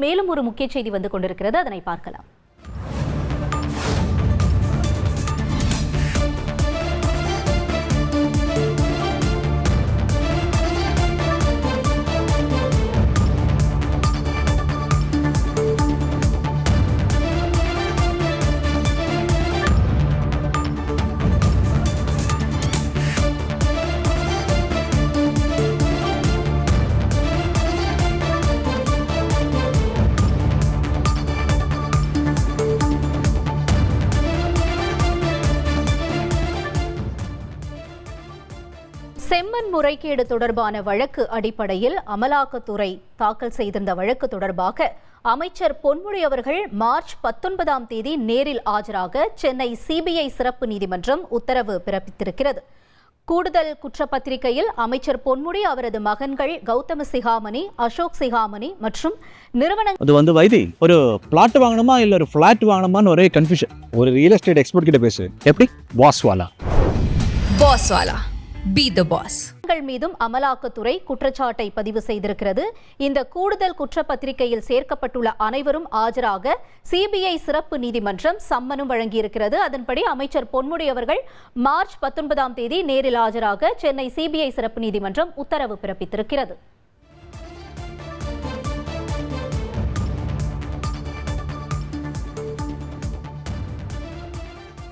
மேலும் ஒரு முக்கிய செய்தி வந்து கொண்டிருக்கிறது, அதனை பார்க்கலாம். செம்மண் முறைகேடு தொடர்பான வழக்கு அடிப்படையில் அமலாக்கத்துறை தாக்கல் செய்திருந்த வழக்கு தொடர்பாக அமைச்சர் பொன்முடி அவர்கள் மார்ச் 19ஆம் தேதி நேரில் ஆஜராக சென்னை சிபிஐ சிறப்பு நீதிமன்றம் உத்தரவு பிறப்பித்திருக்கிறது. கூடுதல் குற்றப்பத்திரிகையில் அமைச்சர் பொன்முடி, அவரது மகன்கள் கௌதம சிகாமணி, அசோக் சிகாமணி மற்றும் நிறுவனங்கள் வைத்தி ஒரு பிளாட் வாங்கணுமா இல்ல ஒரு பிளாட் வாங்கணுமான்னு ஒரே கன்ஃபியூஷன். ஒரு ரியல் எஸ்டேட் எக்ஸ்பர்ட் கிட்ட பேசு. எப்படி? பாஸ்வாலா Be the boss. மீதும் அமலாக்கத்துறை குற்றச்சாட்டை பதிவு செய்திருக்கிறது. இந்த கூடுதல் குற்றப்பத்திரிகையில் சேர்க்கப்பட்டுள்ள அனைவரும் ஆஜராக சிபிஐ சிறப்பு நீதிமன்றம் சம்மனும் வழங்கியிருக்கிறது. அதன்படி அமைச்சர் பொன்முடி அவர்கள் மார்ச் 19ஆம் தேதி நேரில் ஆஜராக சென்னை சிபிஐ சிறப்பு நீதிமன்றம் உத்தரவு பிறப்பித்திருக்கிறது.